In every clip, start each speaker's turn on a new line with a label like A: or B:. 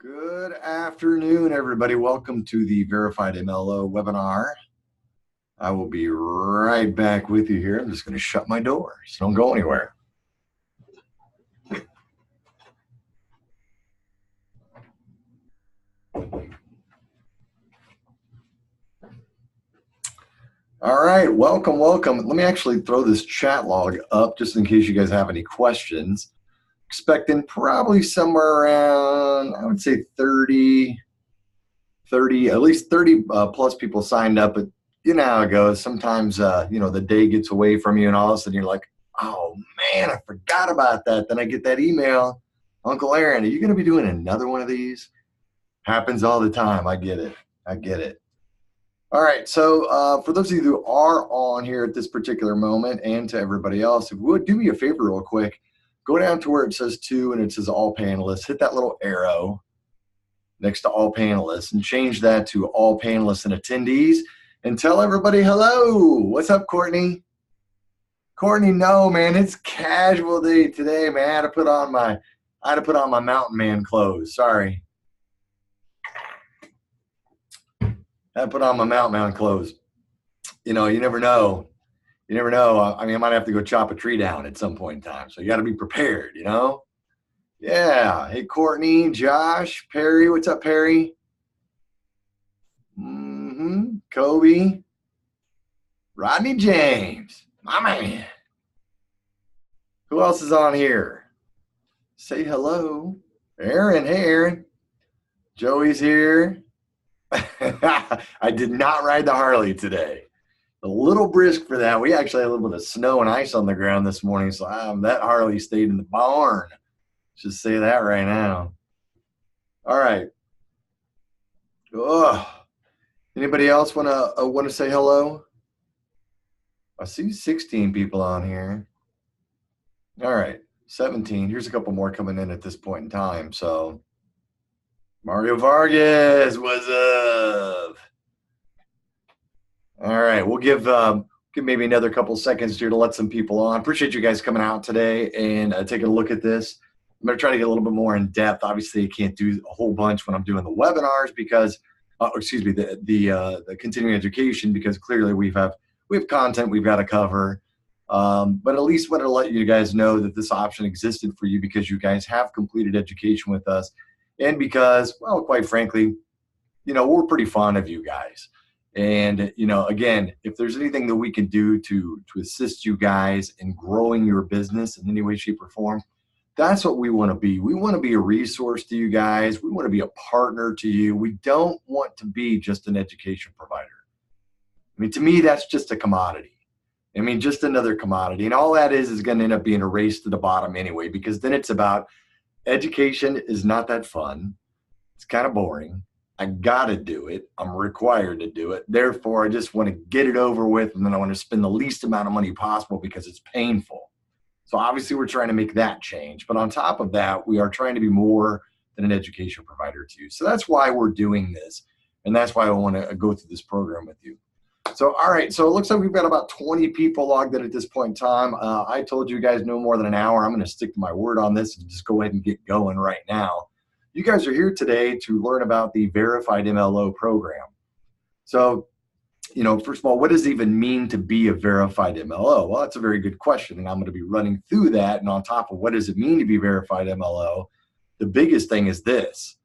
A: Good afternoon, everybody. Welcome to the Verified MLO webinar. I will be right back with you here. I'm just going to shut my door, so don't go anywhere. All right, welcome. Let me actually throw this chat log up just in case you guys have any questions. Expecting probably somewhere around, I would say 30, at least 30 plus people signed up, but you know how it goes. Sometimes, the day gets away from you and all of a sudden you're like, oh man, I forgot about that. Then I get that email, Uncle Aaron, are you going to be doing another one of these? Happens all the time. I get it. All right, so for those of you who are on here at this particular moment, and to everybody else, if you would do me a favor real quick, go down to where it says 2 and it says all panelists, hit that little arrow next to all panelists and change that to all panelists and attendees and tell everybody hello. What's up, Courtney? Courtney, no, man, it's casual day today, man. I had to put on my mountain man clothes. Sorry. I had to put on my mountain man clothes. You know, you never know. I mean, I might have to go chop a tree down at some point in time. So you got to be prepared, you know? Yeah. Hey, Courtney, Josh, Perry. What's up, Perry? Kobe. Rodney James. My man. Who else is on here? Say hello. Aaron. Hey, Aaron. Joey's here. I did not ride the Harley today. A little brisk for that. We actually had a little bit of snow and ice on the ground this morning, so that Harley stayed in the barn. Just say that right now. All right. Anybody else want to say hello? I see 16 people on here. All right, 17. Here's a couple more coming in at this point in time. So, Mario Vargas, what's up? All right, we'll give maybe another couple seconds here to let some people on. Appreciate you guys coming out today and taking a look at this. I'm going to try to get a little bit more in depth. Obviously, I can't do a whole bunch when I'm doing the webinars because, the continuing education, because clearly we have content we've got to cover. But at least want to let you guys know that this option existed for you because you guys have completed education with us, and because, well, quite frankly, we're pretty fond of you guys. And, again, if there's anything that we can do to assist you guys in growing your business in any way, shape, or form, that's what we want to be. We want to be a resource to you guys. We want to be a partner to you. We don't want to be just an education provider. I mean, to me, that's just a commodity. I mean, just another commodity. And all that is going to end up being a race to the bottom anyway, because then it's about education is not that fun. It's kind of boring. I got to do it. I'm required to do it. Therefore, I just want to get it over with, and then I want to spend the least amount of money possible because it's painful. So obviously, we're trying to make that change. But on top of that, we are trying to be more than an education provider to you. So that's why we're doing this, and that's why I want to go through this program with you. So, all right, so it looks like we've got about 20 people logged in at this point in time. I told you guys no more than an hour. I'm going to stick to my word on this and just go ahead and get going right now. You guys are here today to learn about the Verified MLO program. So, first of all, what does it even mean to be a Verified MLO? Well, that's a very good question, and I'm going to be running through that. And on top of what does it mean to be Verified MLO, the biggest thing is this.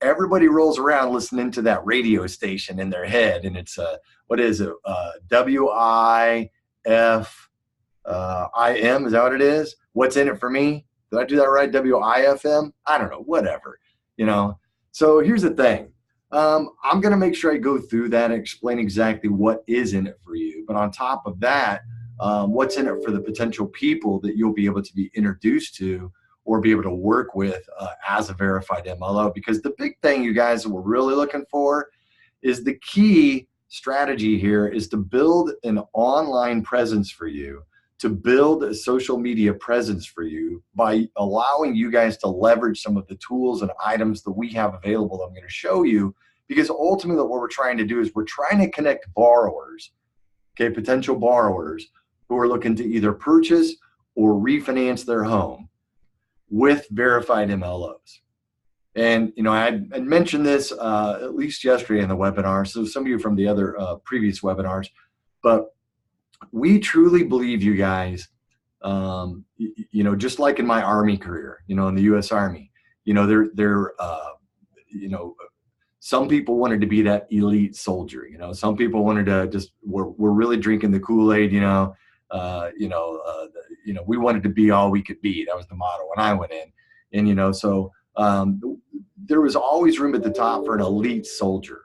A: Everybody rolls around listening to that radio station in their head, and it's what is it? WIFIM, is that what it is? What's in it for me? Did I do that right? WIFM? I don't know, whatever, So here's the thing. I'm going to make sure I go through that and explain exactly what is in it for you. But on top of that, what's in it for the potential people that you'll be able to be introduced to or be able to work with as a Verified MLO. Because the big thing, you guys, that we're really looking for is the key strategy here is to build an online presence for you, to build a social media presence for you by allowing you guys to leverage some of the tools and items that we have available that I'm going to show you, because ultimately what we're trying to do is we're trying to connect borrowers, potential borrowers who are looking to either purchase or refinance their home with Verified MLOs. And, I mentioned this at least yesterday in the webinar, so some of you from the other previous webinars, but we truly believe, you guys, just like in my Army career, in the U.S. Army, some people wanted to be that elite soldier. Some people wanted to we're really drinking the Kool-Aid. We wanted to be all we could be. That was the motto when I went in, and there was always room at the top for an elite soldier,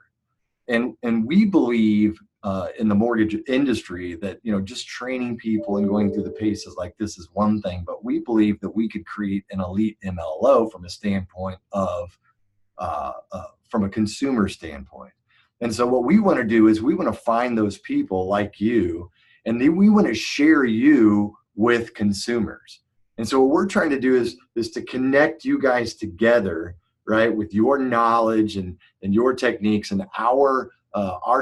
A: and we believe in the mortgage industry that just training people and going through the paces like this is one thing, but we believe that we could create an elite MLO from a standpoint of from a consumer standpoint. And so what we want to do is we want to find those people like you, and then we want to share you with consumers. And so what we're trying to do is to connect you guys together, right, with your knowledge and your techniques and our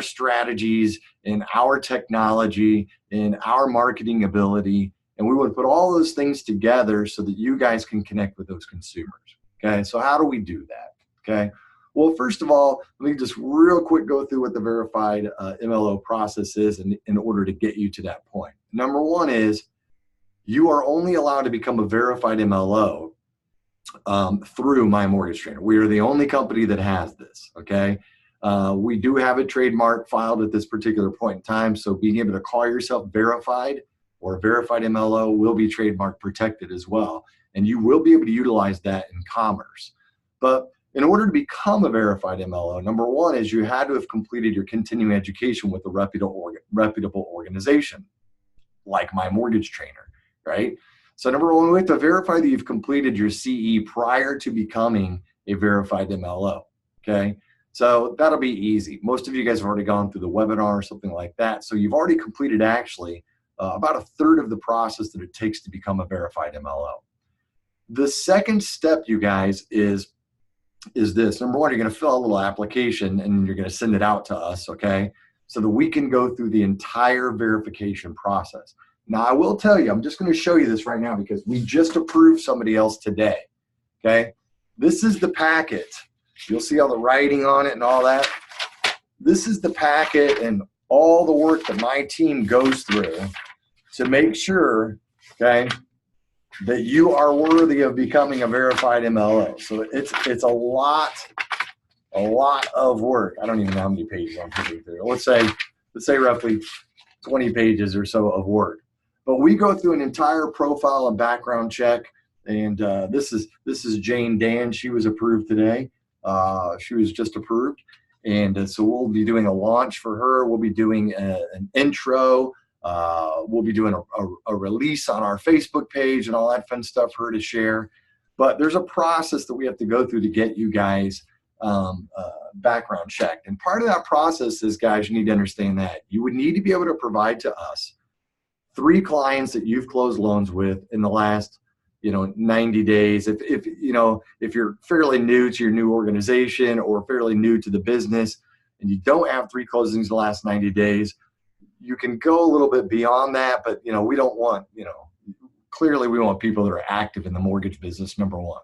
A: strategies and our technology and our marketing ability. And we want to put all those things together so that you guys can connect with those consumers. Okay, so how do we do that? Okay, well, first of all, let me just real quick go through what the verified MLO process is in order to get you to that point. Number one is you are only allowed to become a verified MLO through My Mortgage Trainer. We are the only company that has this, okay? We do have a trademark filed at this particular point in time, so being able to call yourself verified or verified MLO will be trademark protected as well, and you will be able to utilize that in commerce. But in order to become a verified MLO, number one is you had to have completed your continuing education with a reputable organization, like My Mortgage Trainer, right? So number one, we have to verify that you've completed your CE prior to becoming a verified MLO, okay? So that'll be easy. Most of you guys have already gone through the webinar or something like that. So you've already completed actually about a third of the process that it takes to become a verified MLO. The second step, you guys, is this. Number one, you're going to fill out a little application and you're going to send it out to us, okay, so that we can go through the entire verification process. Now, I will tell you, I'm just going to show you this right now because we just approved somebody else today, okay? This is the packet. You'll see all the writing on it and all that. This is the packet and all the work that my team goes through to make sure, okay, that you are worthy of becoming a verified MLO. So it's a lot of work. I don't even know how many pages I'm putting through. Let's say roughly 20 pages or so of work. But we go through an entire profile and background check. And this is Jane Dan. She was approved today. She was just approved. And so we'll be doing a launch for her. We'll be doing an intro. We'll be doing a release on our Facebook page and all that fun stuff for her to share. But there's a process that we have to go through to get you guys background checked. And part of that process is, guys, you need to understand that you would need to be able to provide to us 3 clients that you've closed loans with in the last 90 days. If you're fairly new to your new organization or fairly new to the business and you don't have 3 closings in the last 90 days, you can go a little bit beyond that, but we don't want, clearly we want people that are active in the mortgage business, number one.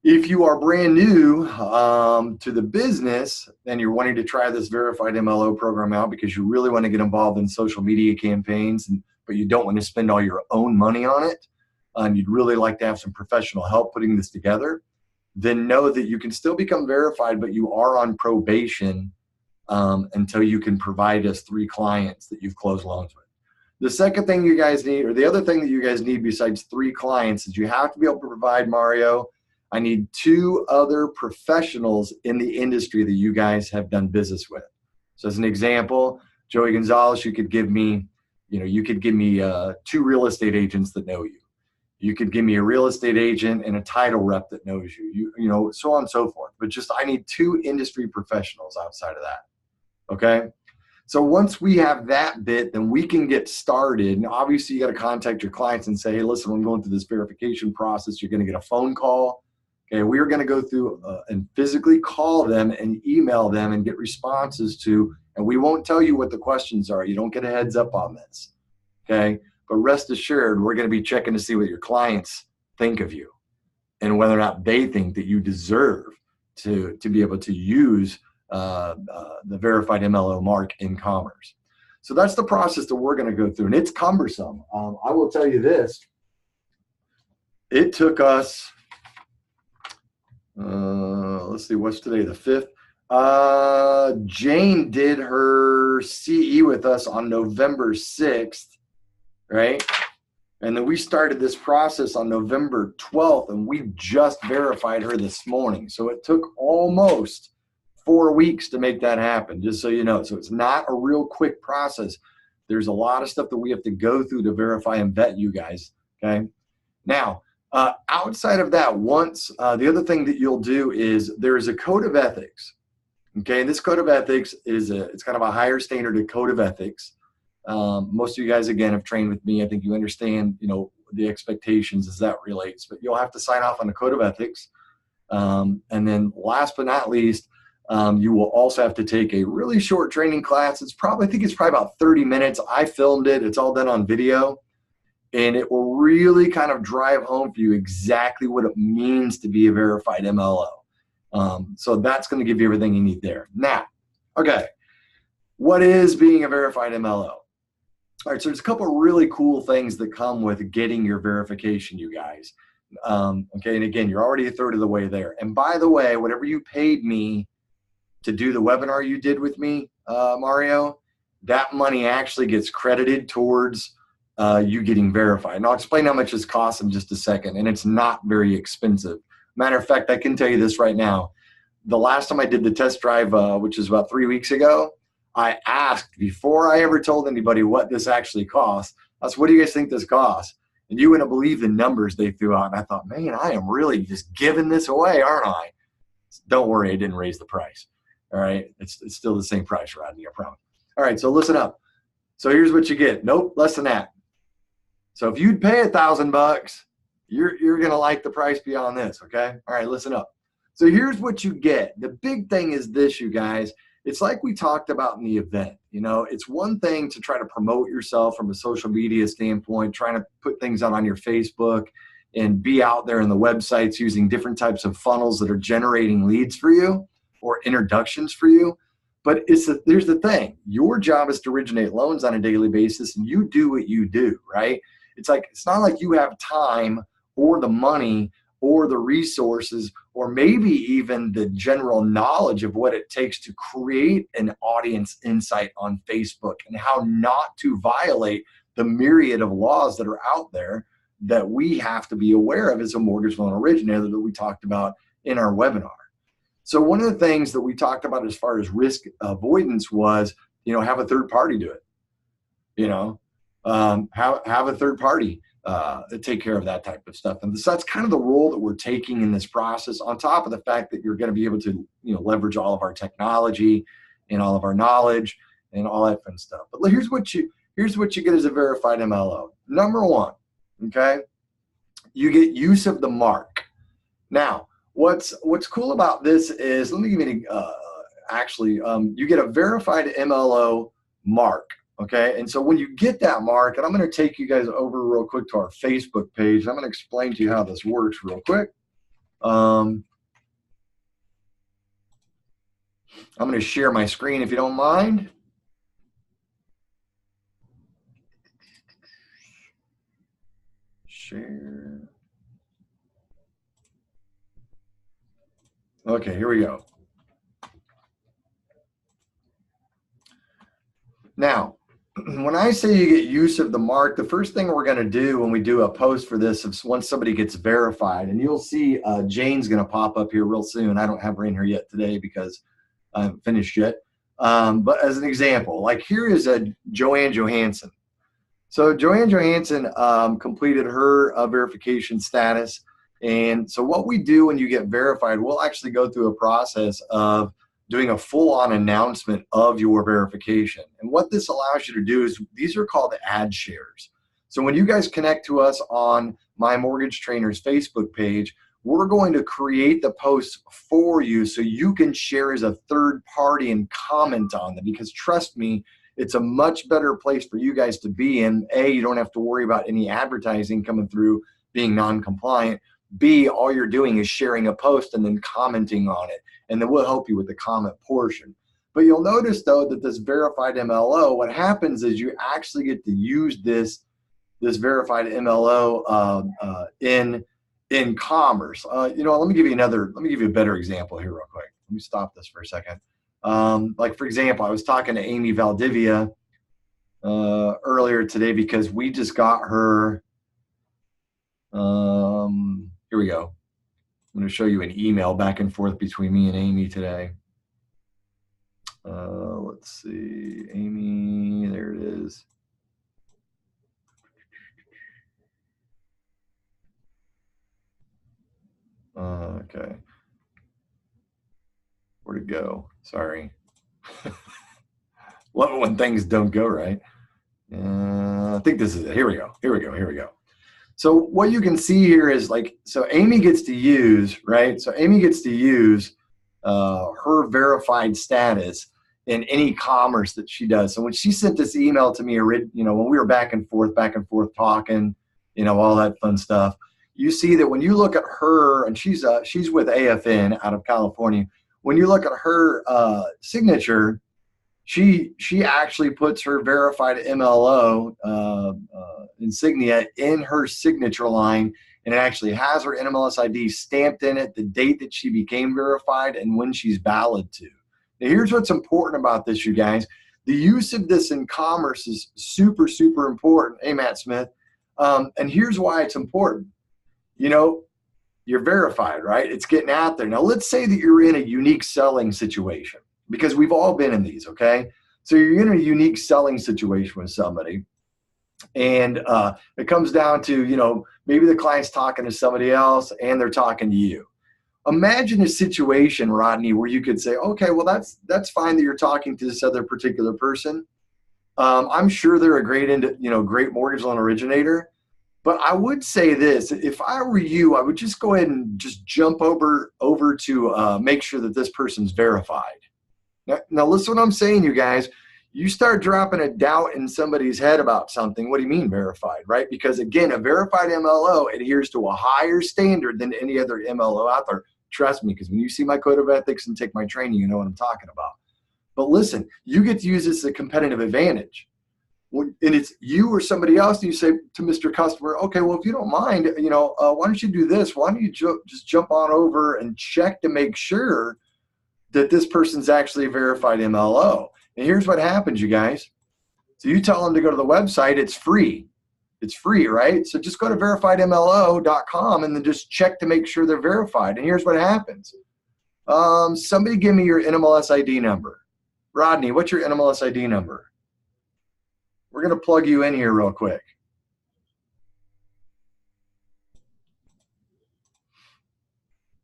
A: If you are brand new to the business and you're wanting to try this verified MLO program out because you really want to get involved in social media campaigns, but you don't want to spend all your own money on it, and you'd really like to have some professional help putting this together, then know that you can still become verified, but you are on probation until you can provide us 3 clients that you've closed loans with. The second thing you guys need, or the other thing that you guys need besides 3 clients, is you have to be able to provide, Mario, I need 2 other professionals in the industry that you guys have done business with. So as an example, Joey Gonzalez, you could give me 2 real estate agents that know you. You could give me a real estate agent and a title rep that knows you, so on and so forth. But I need 2 industry professionals outside of that, okay? So once we have that bit, then we can get started. And obviously, you got to contact your clients and say, hey, listen, I'm going through this verification process. You're going to get a phone call. Okay, we are going to go through and physically call them and email them and get responses to, and we won't tell you what the questions are. You don't get a heads up on this, okay? But rest assured, we're going to be checking to see what your clients think of you, and whether or not they think that you deserve to be able to use the verified MLO mark in commerce. So that's the process that we're going to go through, and it's cumbersome. I will tell you this. It took us, let's see, what's today, the 5th? Jane did her CE with us on November 6th, right? And then we started this process on November 12th, and we just verified her this morning. So it took almost 4 weeks to make that happen, just so you know. So it's not a real quick process. There's a lot of stuff that we have to go through to verify and vet you guys, okay? Now, outside of that, once, the other thing that you'll do is there is a code of ethics, okay? And this code of ethics is it's kind of a higher standard of code of ethics. Most of you guys, again, have trained with me. I think you understand, you know, the expectations as that relates, but you'll have to sign off on the code of ethics. And then last but not least, you will also have to take a really short training class. I think it's probably about 30 minutes. I filmed it. It's all done on video. And it will really kind of drive home for you exactly what it means to be a verified MLO. So that's going to give you everything you need there. Now, okay, what is being a verified MLO? All right, so there's a couple of really cool things that come with getting your verification, you guys. Okay, and again, you're already a third of the way there. And by the way, whatever you paid me to do the webinar you did with me, Mario, that money actually gets credited towards you getting verified. And I'll explain how much this costs in just a second, and it's not very expensive. Matter of fact, I can tell you this right now. The last time I did the test drive, which is about 3 weeks ago, I asked, before I ever told anybody what this actually costs, I said, what do you guys think this costs? And you wouldn't believe the numbers they threw out. And I thought, man, I am really just giving this away, aren't I? Don't worry, I didn't raise the price. All right, it's still the same price, Rodney, I promise. All right, so listen up. So here's what you get. Nope, less than that. So if you'd pay $1,000, you're gonna like the price beyond this, okay? All right, listen up. So here's what you get. The big thing is this, you guys. It's like we talked about in the event. You know, it's one thing to try to promote yourself from a social media standpoint, trying to put things out on your Facebook and be out there in the websites using different types of funnels that are generating leads for you or introductions for you. But here's the thing. Your job is to originate loans on a daily basis, and you do what you do, right? It's not like you have time or the money or the resources or maybe even the general knowledge of what it takes to create an audience insight on Facebook and how not to violate the myriad of laws that are out there that we have to be aware of as a mortgage loan originator that we talked about in our webinar. So one of the things that we talked about as far as risk avoidance was, you know, have a third party do it. You know, have a third party take care of that type of stuff. And so that's kind of the role that we're taking in this process, on top of the fact that you're going to be able to, you know, leverage all of our technology and all of our knowledge and all that fun stuff. But here's what you get as a verified MLO. Number one, okay, you get use of the mark. Now, what's cool about this is, let me give you you get a verified MLO mark. Okay, and so when you get that mark, and I'm going to take you guys over real quick to our Facebook page. I'm going to explain to you how this works real quick. I'm going to share my screen if you don't mind. Share. Okay, here we go. Now, when I say you get use of the mark, the first thing we're going to do when we do a post for this is once somebody gets verified, and you'll see Jane's going to pop up here real soon. I don't have her in here yet today because I haven't finished yet. But as an example, like here is a Joanne Johansson. So Joanne Johansson completed her verification status. And so what we do when you get verified, we'll actually go through a process of doing a full-on announcement of your verification. And what this allows you to do is, these are called ad shares. So when you guys connect to us on My Mortgage Trainer's Facebook page, we're going to create the posts for you so you can share as a third party and comment on them, because trust me, it's a much better place for you guys to be in. A, you don't have to worry about any advertising coming through being non-compliant. B, all you're doing is sharing a post and then commenting on it. And then we'll help you with the comment portion. But you'll notice, though, that this verified MLO, what happens is you actually get to use this verified MLO in commerce. You know, let me give you a better example here real quick. Let me stop this for a second. Like, for example, I was talking to Amy Valdivia earlier today because we just got her. Here we go. I'm going to show you an email back and forth between me and Amy today. Let's see, Amy, there it is. Okay. Where'd it go? Sorry. Love it when things don't go right. I think this is it. Here we go. So what you can see here is so Amy gets to use, right? So Amy gets to use her verified status in any commerce that she does. So when she sent this email to me, you know, when we were back and forth talking, you know, all that fun stuff, you see that when you look at her, and she's with AFN out of California. When you look at her signature, she actually puts her verified MLO insignia in her signature line, and it actually has her NMLS ID stamped in it, the date that she became verified, and when she's valid to. Now, here's what's important about this, you guys. The use of this in commerce is super, super important. Hey, Matt Smith. And here's why it's important. You know, you're verified, right? It's getting out there. Now, let's say that you're in a unique selling situation, because we've all been in these, okay? So you're in a unique selling situation with somebody, and it comes down to, you know, maybe the client's talking to somebody else and they're talking to you. Imagine a situation, Rodney, where you could say, okay, well, that's fine that you're talking to this other particular person. I'm sure they're a great mortgage loan originator. But I would say this: if I were you, I would just go ahead and just jump over to make sure that this person's verified. Now, listen to what I'm saying, you guys. You start dropping a doubt in somebody's head about something. What do you mean verified, right? Because, again, a verified MLO adheres to a higher standard than any other MLO out there. Trust me, because when you see my code of ethics and take my training, you know what I'm talking about. But listen, you get to use this as a competitive advantage. And it's you or somebody else, and you say to Mr. Customer, okay, well, if you don't mind, you know, why don't you do this? Why don't you just jump on over and check to make sure that this person's actually a verified MLO? And here's what happens, you guys. So you tell them to go to the website. It's free. It's free, right? So just go to verifiedmlo.com and then just check to make sure they're verified. And here's what happens. Somebody give me your NMLS ID number. Rodney, what's your NMLS ID number? We're going to plug you in here real quick.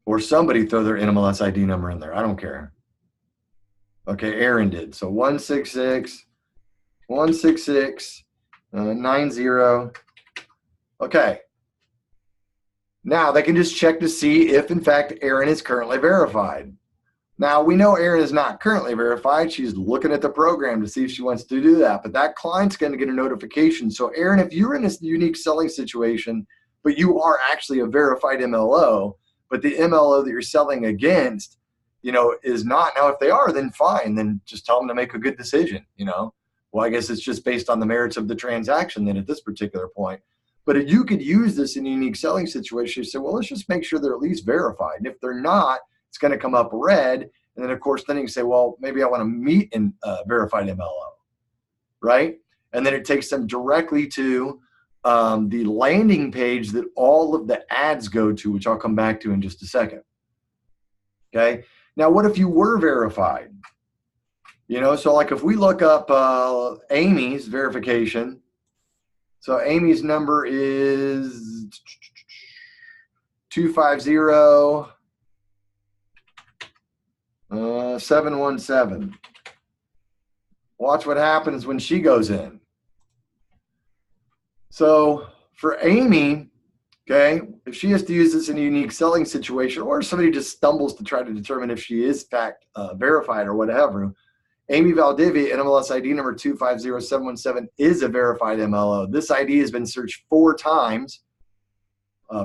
A: Or somebody throw their NMLS ID number in there. I don't care. Okay, Aaron did. So 166 90. Okay. Now they can just check to see if, in fact, Aaron is currently verified. Now, we know Erin is not currently verified. She's looking at the program to see if she wants to do that. But that client's going to get a notification. So, Erin, if you're in a unique selling situation, but you are actually a verified MLO, but the MLO that you're selling against, you know, is not. Now, if they are, then fine. Then just tell them to make a good decision, you know. Well, I guess it's just based on the merits of the transaction then at this particular point. But if you could use this in a unique selling situation, you say, well, let's just make sure they're at least verified. And if they're not, it's going to come up red. And then, of course, then you can say, well, maybe I want to meet in verified MLO, right? And then it takes them directly to the landing page that all of the ads go to, which I'll come back to in just a second. Okay. Now, what if you were verified? You know, so like if we look up Amy's verification, so Amy's number is 250 717. Watch what happens when she goes in. So for Amy, okay, if she has to use this in a unique selling situation, or somebody just stumbles to try to determine if she is in fact verified or whatever, Amy Valdivia, NMLS ID number 250717, is a verified MLO. This ID has been searched 4 times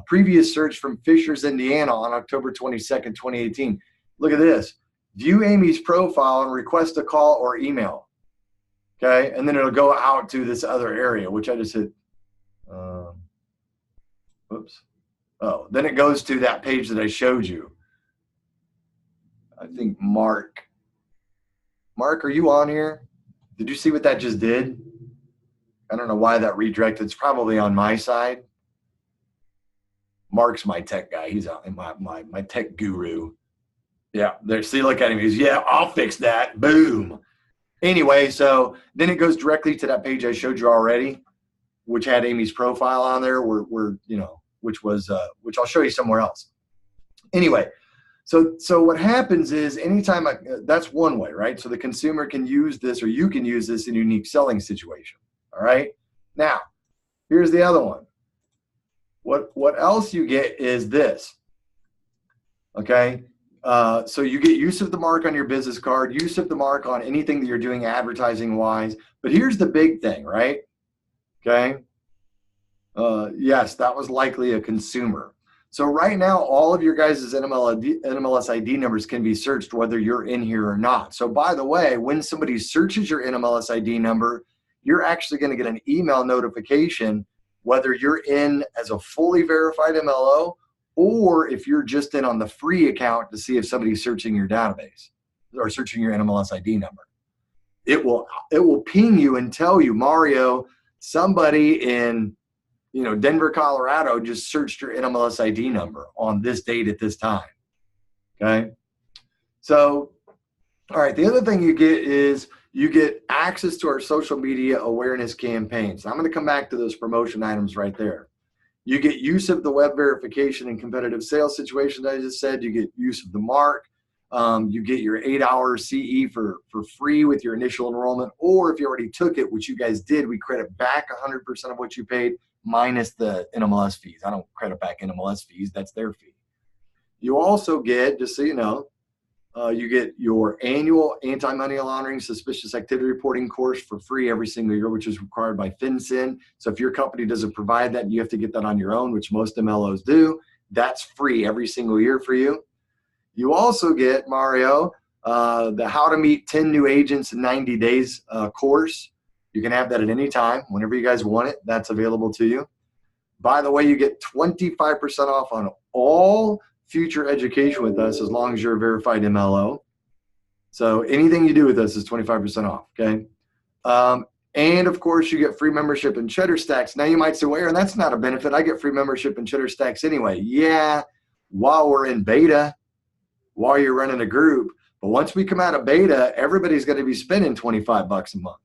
A: Previous search from Fishers, Indiana on October 22nd, 2018. Look at this. View Amy's profile and request a call or email. Okay, and then it'll go out to this other area, which I just hit. Whoops. Oh, then it goes to that page that I showed you. I think Mark, are you on here? Did you see what that just did? I don't know why that redirected. It's probably on my side. Mark's my tech guy. He's my tech guru. Yeah, there. See, look at him. He's, yeah, I'll fix that. Boom. Anyway, so then it goes directly to that page I showed you already, which had Amy's profile on there, which I'll show you somewhere else. Anyway, so what happens is anytime that's one way, right? So the consumer can use this, or you can use this in a unique selling situation. All right. Now, here's the other one. What else you get is this. Okay. So you get use of the mark on your business card, use of the mark on anything that you're doing advertising wise. But here's the big thing, right? Okay. Yes, that was likely a consumer. So right now, all of your guys' NMLS ID numbers can be searched whether you're in here or not. So by the way, when somebody searches your NMLS ID number, you're actually going to get an email notification whether you're in as a fully verified MLO, or if you're just in on the free account to see if somebody's searching your database or searching your NMLS ID number. It will ping you and tell you, Mario, somebody in Denver, Colorado just searched your NMLS ID number on this date at this time. Okay. So, all right. The other thing you get is you get access to our social media awareness campaigns. I'm going to come back to those promotion items right there. You get use of the web verification and competitive sales situation that I just said. You get use of the mark. You get your 8-hour CE for free with your initial enrollment, or if you already took it, which you guys did, we credit back 100% of what you paid minus the NMLS fees. I don't credit back NMLS fees. That's their fee. You also get, just so you know, you get your annual anti-money laundering suspicious activity reporting course for free every single year, which is required by FinCEN. So if your company doesn't provide that, you have to get that on your own, which most MLOs do. That's free every single year for you. You also get, Mario, the How to Meet 10 New Agents in 90 Days course. You can have that at any time. Whenever you guys want it, that's available to you. By the way, you get 25% off on all future education with us as long as you're a verified MLO. So anything you do with us is 25% off, okay? And of course, you get free membership in Cheddar Stacks. Now you might say, well, Aaron, that's not a benefit. I get free membership in Cheddar Stacks anyway. Yeah, while we're in beta, while you're running a group. But once we come out of beta, everybody's going to be spending $25 a month.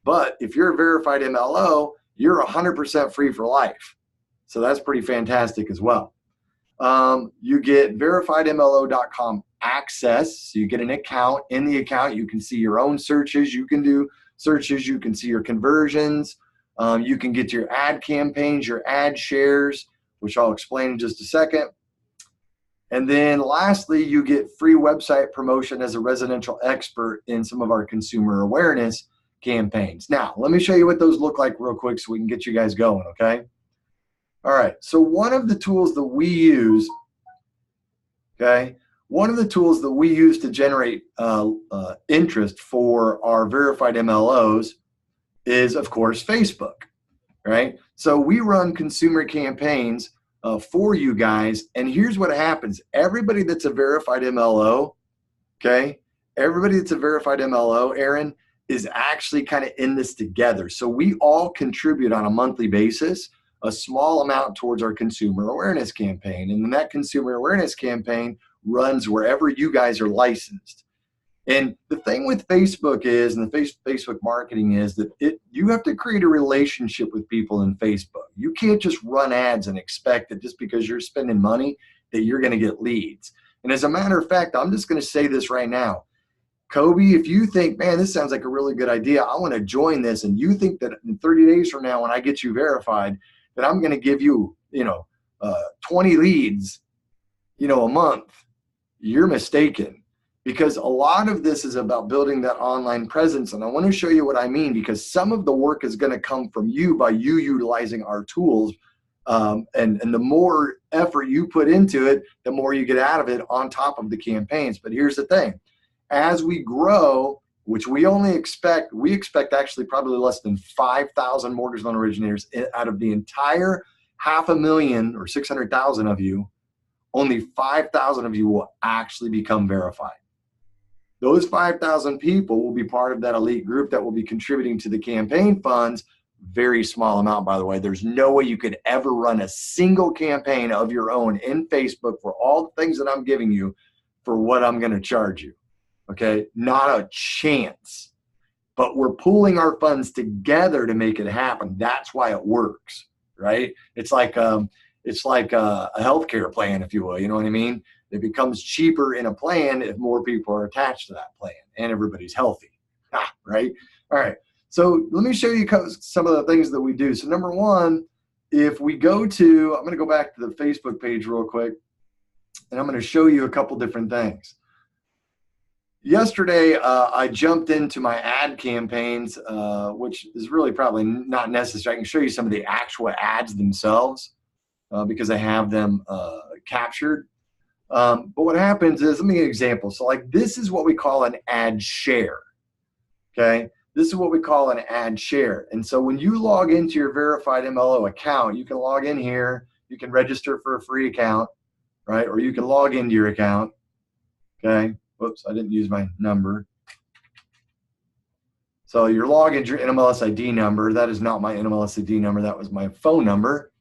A: But if you're a verified MLO, you're 100% free for life. So that's pretty fantastic as well. You get verifiedmlo.com access. So you get an account. In the account, you can see your own searches. You can do searches. You can see your conversions. You can get your ad campaigns, your ad shares, which I'll explain in just a second. And then lastly, you get free website promotion as a residential expert in some of our consumer awareness campaigns. Now, let me show you what those look like real quick so we can get you guys going, okay? All right, so one of the tools that we use, okay, one of the tools that we use to generate interest for our verified MLOs is, of course, Facebook, right? So we run consumer campaigns for you guys, and here's what happens. Everybody that's a verified MLO, okay, everybody that's a verified MLO, Aaron, is actually kind of in this together. So we all contribute on a monthly basis a small amount towards our consumer awareness campaign. And then that consumer awareness campaign runs wherever you guys are licensed. And the thing with Facebook is, and the Facebook marketing is that you have to create a relationship with people in Facebook. You can't just run ads and expect that just because you're spending money that you're going to get leads. And as a matter of fact, I'm just going to say this right now. Kobe, if you think, man, this sounds like a really good idea, I want to join this, and you think that in 30 days from now when I get you verified, that I'm going to give you, 20 leads, a month, you're mistaken, because a lot of this is about building that online presence. And I want to show you what I mean, because some of the work is going to come from you by you utilizing our tools And the more effort you put into it, the more you get out of it on top of the campaigns. But here's the thing. As we grow, which we expect actually probably less than 5,000 mortgage loan originators out of the entire 500,000 or 600,000 of you, only 5,000 of you will actually become verified. Those 5,000 people will be part of that elite group that will be contributing to the campaign funds. Very small amount, by the way. There's no way you could ever run a single campaign of your own in Facebook for all the things that I'm giving you for what I'm going to charge you. Okay, not a chance. But we're pooling our funds together to make it happen. That's why it works, right? It's like a healthcare plan, if you will. You know what I mean? It becomes cheaper in a plan if more people are attached to that plan and everybody's healthy, right? All right. So let me show you some of the things that we do. So number one, if we go to, I'm going to go back to the Facebook page real quick, and I'm going to show you a couple different things. Yesterday, I jumped into my ad campaigns, which is really probably not necessary. I can show you some of the actual ads themselves because I have them captured. But what happens is, let me give you an example. So like this is what we call an ad share, okay? This is what we call an ad share. And so when you log into your verified MLO account, you can log in here, you can register for a free account, right? Or you can log into your account, okay? Whoops, I didn't use my number. So you're logging your NMLS ID number. That is not my NMLS ID number. That was my phone number,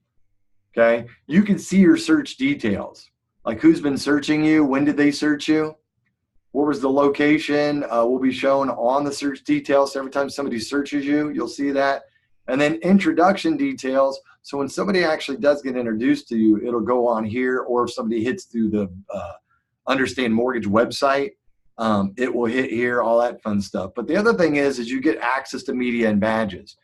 A: okay? You can see your search details, like who's been searching you, when did they search you, what was the location, will be shown on the search details. So every time somebody searches you, you'll see that. And then introduction details. So when somebody actually does get introduced to you, it'll go on here, or if somebody hits through the Understand Mortgage website, it will hit here, all that fun stuff. But the other thing is you get access to media and badges.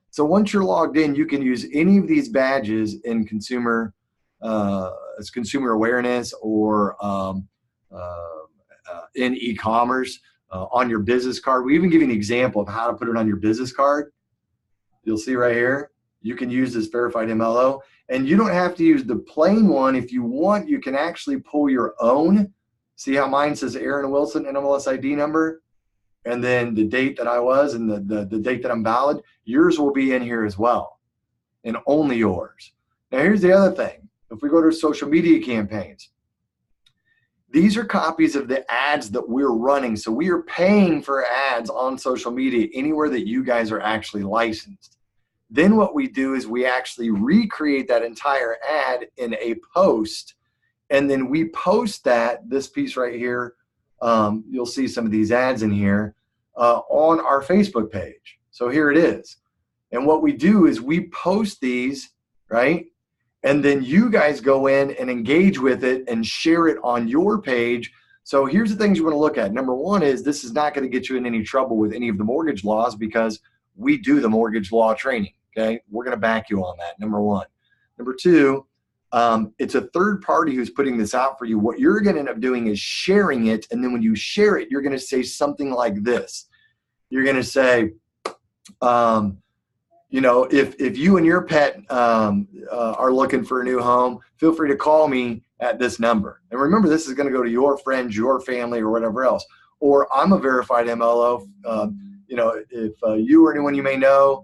A: So once you're logged in, you can use any of these badges in consumer, as consumer awareness, or in e-commerce, on your business card. We even give you an example of how to put it on your business card. You'll see right here, you can use this verified MLO, and you don't have to use the plain one. If you want, you can actually pull your own. See how mine says Aaron Wilson NMLS ID number, and then the date that I was, and the date that I'm valid. Yours will be in here as well, and only yours. Now here's the other thing. If we go to social media campaigns, these are copies of the ads that we're running. So we are paying for ads on social media anywhere that you guys are actually licensed. Then what we do is we actually recreate that entire ad in a post, and then we post this piece right here. You'll see some of these ads in here on our Facebook page. So here it is. And what we do is we post these, right? And then you guys go in and engage with it and share it on your page. So here's the things you want to look at. Number one is this is not going to get you in any trouble with any of the mortgage laws, because we do the mortgage law training, okay? We're going to back you on that, number one. Number two, it's a third party who's putting this out for you. What you're going to end up doing is sharing it, and then when you share it, you're going to say something like this. You're going to say, you know, if you and your pet are looking for a new home, feel free to call me at this number. And remember, this is going to go to your friends, your family, or whatever else. Or I'm a verified MLO. You know, if you or anyone you may know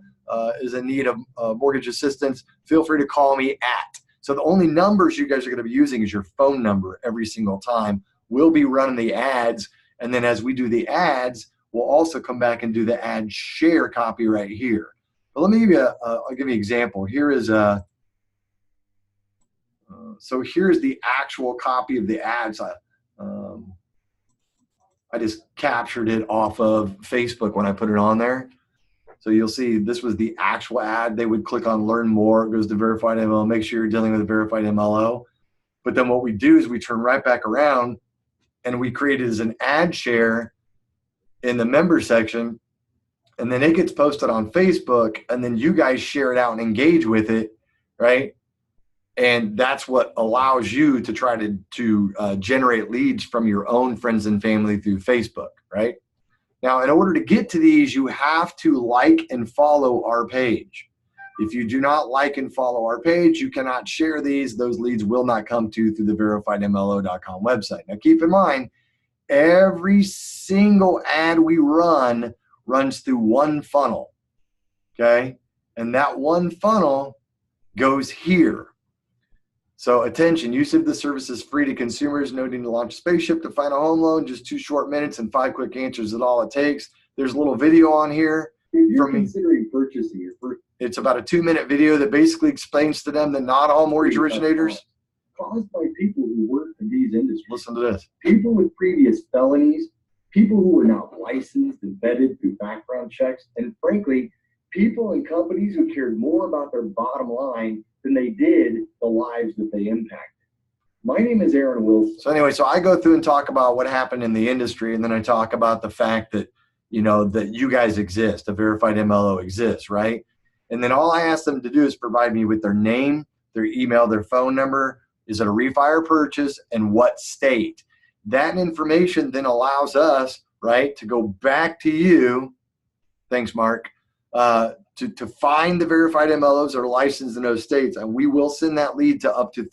A: is in need of mortgage assistance, feel free to call me at. So the only numbers you guys are going to be using is your phone number every single time. We'll be running the ads, and then as we do the ads, we'll also come back and do the ad share copy right here. But let me give you I'll give you an example. Here is so here's the actual copy of the ads. I just captured it off of Facebook when I put it on there. So you'll see this was the actual ad. They would click on learn more. It goes to verified MLO. Make sure you're dealing with a verified MLO. But then what we do is we turn right back around and we create it as an ad share in the member section. And then it gets posted on Facebook, and then you guys share it out and engage with it, right? And that's what allows you to try to generate leads from your own friends and family through Facebook, right? Now, in order to get to these, you have to like and follow our page. If you do not like and follow our page, you cannot share these. Those leads will not come to you through the VERIFIEDmlo.com website. Now keep in mind, every single ad we run runs through one funnel, okay? And that one funnel goes here. So attention, use of the service is free to consumers. No need to launch a spaceship to find a home loan. Just 2 short minutes and 5 quick answers is all it takes. There's a little video on here.
B: If you're considering purchasing your first,
A: it's about a 2-minute video that basically explains to them that not all mortgage originators.
B: Caused by people who work in these industries.
A: Listen to this.
B: People with previous felonies, people who are not licensed and vetted through background checks, and frankly, people and companies who cared more about their bottom line than they did the lives that they impacted. My name is Aaron Wilson.
A: So anyway, so I go through and talk about what happened in the industry, and then I talk about the fact that, you know, that you guys exist, a Verified MLO exists, right? And then all I ask them to do is provide me with their name, their email, their phone number, is it a refi or purchase, and what state. That information then allows us, right, to go back to you, thanks, Mark, to find the verified MLOs that are licensed in those states, and we will send that lead to up to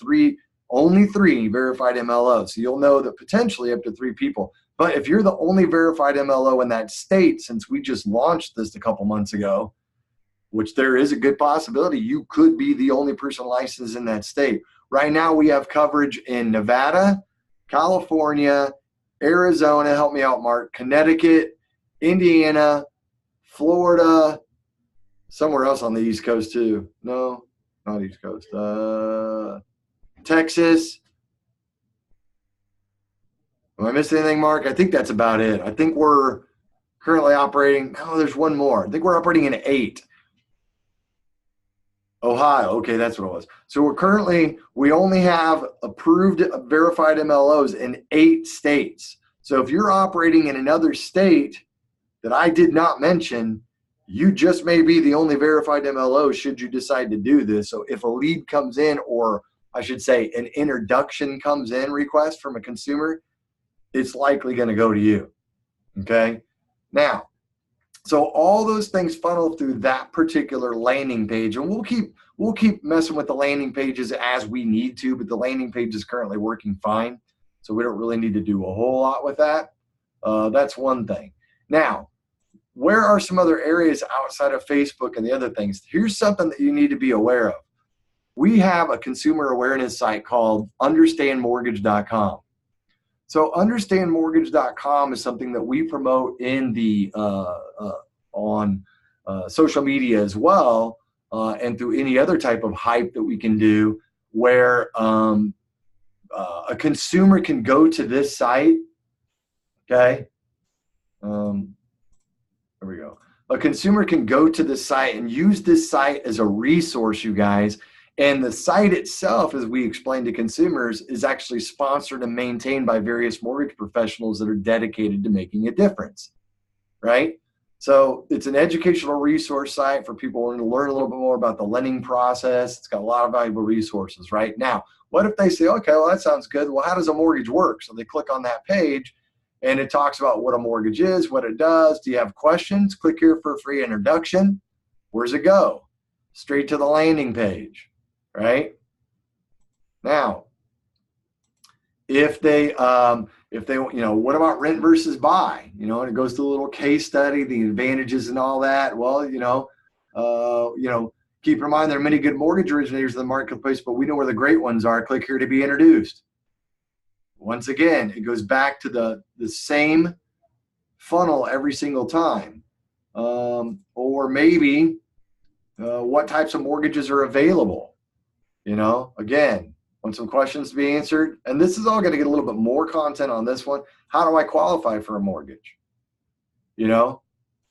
A: only three verified MLOs. So you'll know that potentially up to 3 people. But if you're the only verified MLO in that state, since we just launched this a couple months ago, which there is a good possibility you could be the only person licensed in that state. Right now we have coverage in Nevada, California, Arizona, help me out, Mark, Connecticut, Indiana, Florida, somewhere else on the East Coast too. No, not East Coast. Texas. Am I missing anything, Mark? I think that's about it. I think we're currently operating, oh, there's one more. I think we're operating in 8. Ohio, okay, that's what it was. So we only have approved verified MLOs in 8 states. So if you're operating in another state that I did not mention, you just may be the only verified MLO should you decide to do this. So if a lead comes in, or I should say an introduction comes in request from a consumer, it's likely going to go to you, okay? Now, so all those things funnel through that particular landing page, and we'll keep messing with the landing pages as we need to, but the landing page is currently working fine, so we don't really need to do a whole lot with that. That's one thing. Now, where are some other areas outside of Facebook and the other things? Here's something that you need to be aware of. We have a consumer awareness site called understandmortgage.com. So understandmortgage.com is something that we promote in the on social media as well, and through any other type of hype that we can do, where a consumer can go to this site. Okay, there we go. A consumer can go to the site and use this site as a resource, you guys. And the site itself, as we explain to consumers, is actually sponsored and maintained by various mortgage professionals that are dedicated to making a difference, right? So it's an educational resource site for people wanting to learn a little bit more about the lending process. It's got a lot of valuable resources, right? Now, what if they say, okay, well, that sounds good. Well, how does a mortgage work? So they click on that page, and it talks about what a mortgage is, what it does. Do you have questions? Click here for a free introduction. Where's it go? Straight to the landing page. Right now, if they, you know, what about rent versus buy? You know, and it goes through a little case study, the advantages and all that. Well, you know, keep in mind there are many good mortgage originators in the marketplace, but we know where the great ones are. Click here to be introduced. Once again, it goes back to the same funnel every single time, or maybe what types of mortgages are available. You know, again, want some questions to be answered. And this is all going to get a little bit more content on this one. How do I qualify for a mortgage? You know,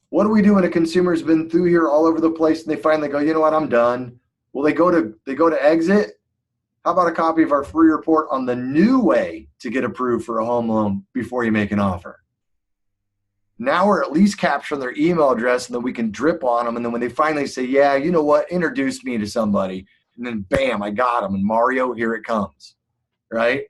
A: what do we do when a consumer's been through here all over the place and they finally go, you know what, I'm done. Well, they go to exit. How about a copy of our free report on the new way to get approved for a home loan before you make an offer? Now we're at least capturing their email address, and then we can drip on them. And then when they finally say, yeah, you know what, introduce me to somebody. And then bam, I got them. And Mario, here it comes, right?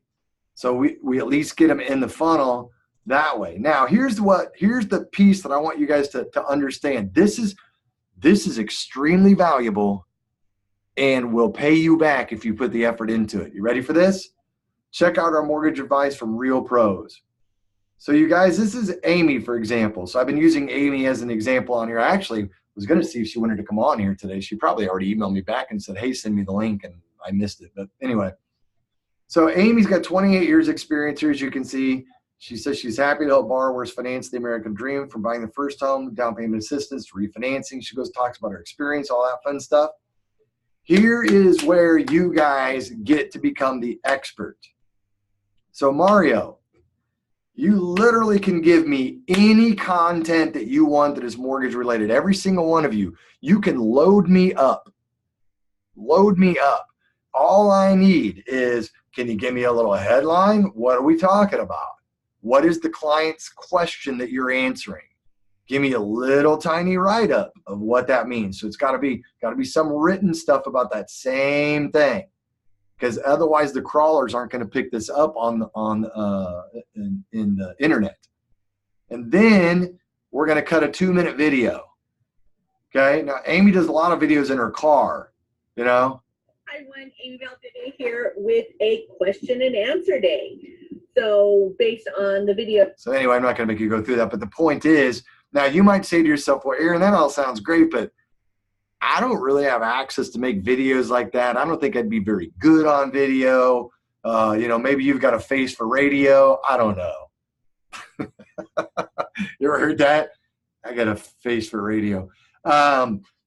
A: So we at least get them in the funnel that way. Now, here's the piece that I want you guys to understand. This is extremely valuable and will pay you back if you put the effort into it. You ready for this? Check out our mortgage advice from real pros. So you guys, this is Amy, for example. So I've been using Amy as an example on here. I actually was going to see if she wanted to come on here today. She probably already emailed me back and said, hey, send me the link, and I missed it. But anyway, so Amy's got 28 years experience here, as you can see. She says she's happy to help borrowers finance the American dream, from buying the first home, down payment assistance, to refinancing. She talks about her experience, all that fun stuff. Here is where you guys get to become the expert. So Mario, you literally can give me any content that you want that is mortgage related. Every single one of you. You can load me up. Load me up. All I need is, can you give me a little headline? What are we talking about? What is the client's question that you're answering? Give me a little tiny write-up of what that means. So it's got to be some written stuff about that same thing, because otherwise the crawlers aren't going to pick this up in the internet. And then we're going to cut a 2-minute video. Okay. Now Amy does a lot of videos in her car. You know.
C: Hi, everyone. Amy Bell today here with a question and answer day. So based on the video.
A: So anyway, I'm not going to make you go through that, but the point is, now you might say to yourself, well, Aaron, that all sounds great, but I don't really have access to make videos like that. I don't think I'd be very good on video. Maybe you've got a face for radio. I don't know. You ever heard that? I got a face for radio.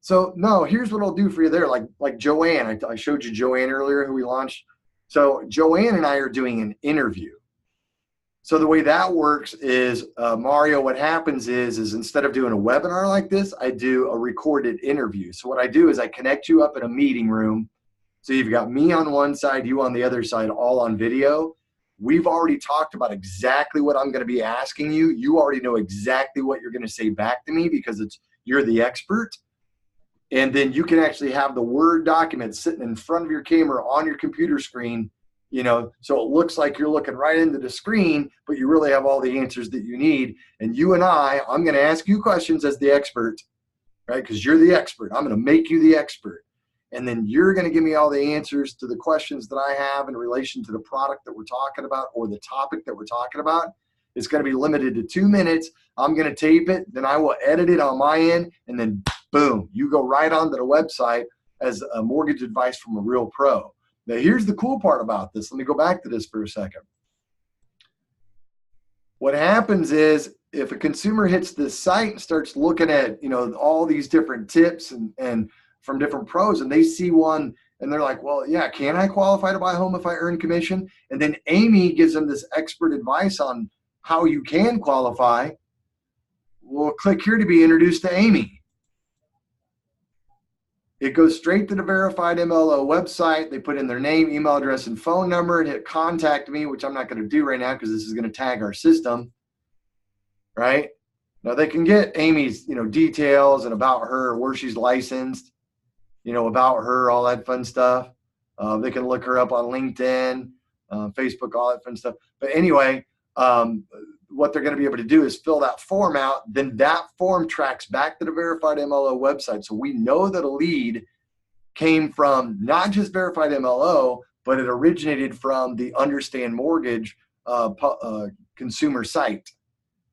A: So no, here's what I'll do for you there. Like Joanne, I showed you Joanne earlier, who we launched. So Joanne and I are doing an interview. So the way that works is, Mario, what happens is instead of doing a webinar like this, I do a recorded interview. So what I do is I connect you up in a meeting room. So you've got me on one side, you on the other side, all on video. We've already talked about exactly what I'm going to be asking you. You already know exactly what you're going to say back to me, because you're the expert. And then you can actually have the Word document sitting in front of your camera on your computer screen, so it looks like you're looking right into the screen, but you really have all the answers that you need. And you and I'm going to ask you questions as the expert, right? Because you're the expert. I'm going to make you the expert. And then you're going to give me all the answers to the questions that I have in relation to the product that we're talking about, or the topic that we're talking about. It's going to be limited to 2 minutes. I'm going to tape it, then I will edit it on my end, and then boom, you go right onto the website as a mortgage advice from a real pro. Now, here's the cool part about this. Let me go back to this for a second. What happens is, if a consumer hits this site and starts looking at, all these different tips and from different pros, and they see one and they're like, well, yeah, can I qualify to buy a home if I earn commission? And then Amy gives them this expert advice on how you can qualify. Well, click here to be introduced to Amy. It goes straight to the VERIFIEDmlo website. They put in their name, email address, and phone number, and hit contact me, which I'm not going to do right now because this is going to tag our system, right? Now they can get Amy's, details and about her, where she's licensed, about her, all that fun stuff. They can look her up on LinkedIn, Facebook, all that fun stuff. But anyway, what they're going to be able to do is fill that form out. Then that form tracks back to the VERIFIEDmlo website. So we know that a lead came from not just VERIFIEDmlo, but it originated from the Understand Mortgage consumer site.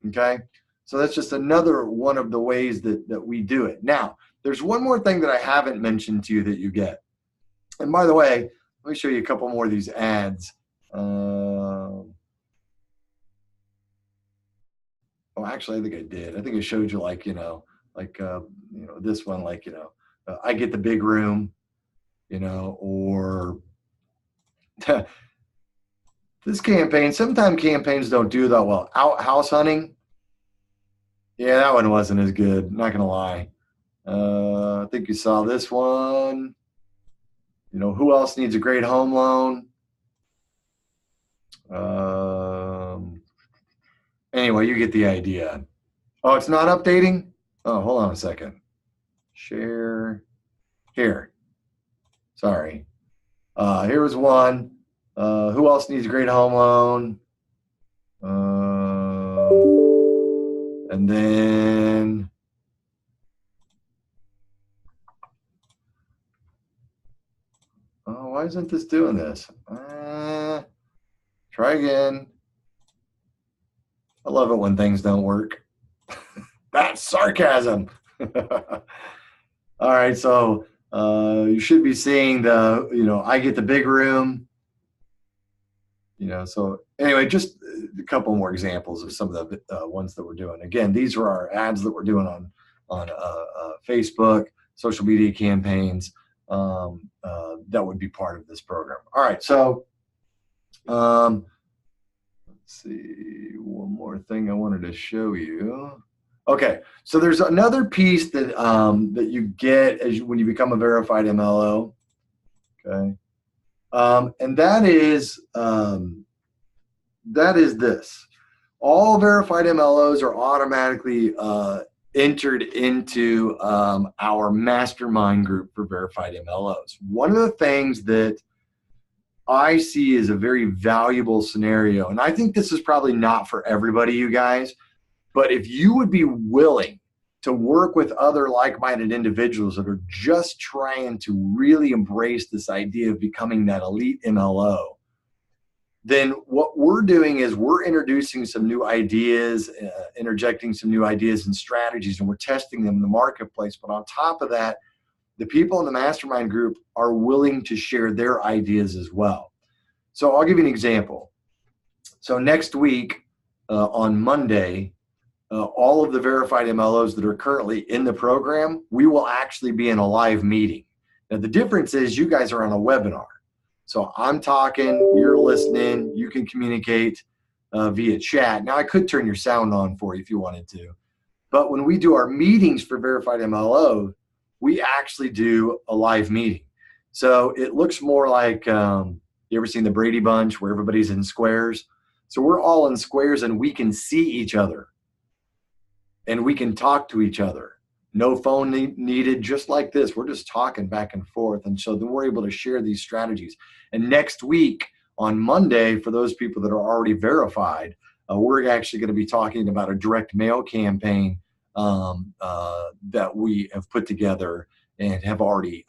A: Okay. So that's just another one of the ways that we do it. Now, there's one more thing that I haven't mentioned to you that you get. And by the way, let me show you a couple more of these ads. Actually, I think I did. I think I showed you this one, I get the big room, or this campaign. Sometimes campaigns don't do that well. Out house hunting. Yeah, that one wasn't as good. Not gonna lie. I think you saw this one. Who else needs a great home loan? Anyway, you get the idea. Oh, it's not updating? Oh, hold on a second. Share. Here. Sorry. Here was one. Who else needs a great home loan? And then why isn't this doing this? Try again. I love it when things don't work. That's sarcasm. All right, so you should be seeing the, I get the big room. So anyway, just a couple more examples of some of the ones that we're doing. Again, these are our ads that we're doing on Facebook, social media campaigns that would be part of this program. All right, so let's see, one more thing I wanted to show you. Okay, so there's another piece that that you get when you become a verified MLO. Okay, and that is this. All verified MLOs are automatically entered into our mastermind group for verified MLOs. One of the things that I see is a very valuable scenario, and I think this is probably not for everybody, you guys, but if you would be willing to work with other like-minded individuals that are just trying to really embrace this idea of becoming that elite MLO, then what we're doing is we're introducing some new ideas, interjecting some new ideas and strategies, and we're testing them in the marketplace. But on top of that, the people in the mastermind group are willing to share their ideas as well. So I'll give you an example. So next week on Monday, all of the verified MLOs that are currently in the program, we will actually be in a live meeting. Now the difference is you guys are on a webinar. So I'm talking, you're listening, you can communicate via chat. Now I could turn your sound on for you if you wanted to. But when we do our meetings for verified MLO, we actually do a live meeting. So it looks more like, you ever seen the Brady Bunch where everybody's in squares? So we're all in squares and we can see each other and we can talk to each other. No phone needed, just like this. We're just talking back and forth. And so then we're able to share these strategies. And next week on Monday, for those people that are already verified, we're actually going to be talking about a direct mail campaign that we have put together and have already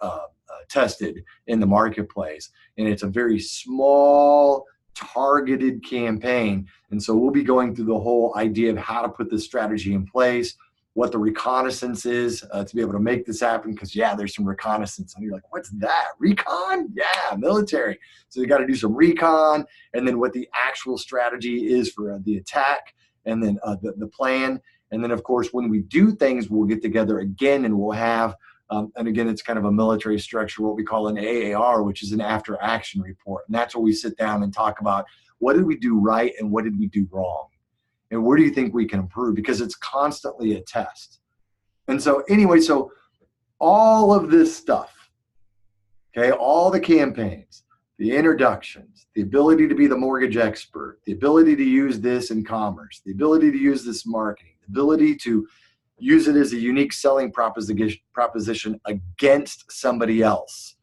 A: tested in the marketplace. And it's a very small, targeted campaign. And so we'll be going through the whole idea of how to put this strategy in place, what the reconnaissance is to be able to make this happen. Because yeah, there's some reconnaissance. And you're like, what's that? Recon? Yeah, military. So you got to do some recon, and then what the actual strategy is for the attack, and then the plan. And then of course, when we do things, we'll get together again and we'll have, and again, it's kind of a military structure, what we call an AAR, which is an after action report. And that's where we sit down and talk about what did we do right and what did we do wrong? And where do you think we can improve? Because it's constantly a test. And so anyway, so all of this stuff, okay, all the campaigns, the introductions, the ability to be the mortgage expert, the ability to use this in commerce, the ability to use this marketing, the ability to use it as a unique selling proposition against somebody else,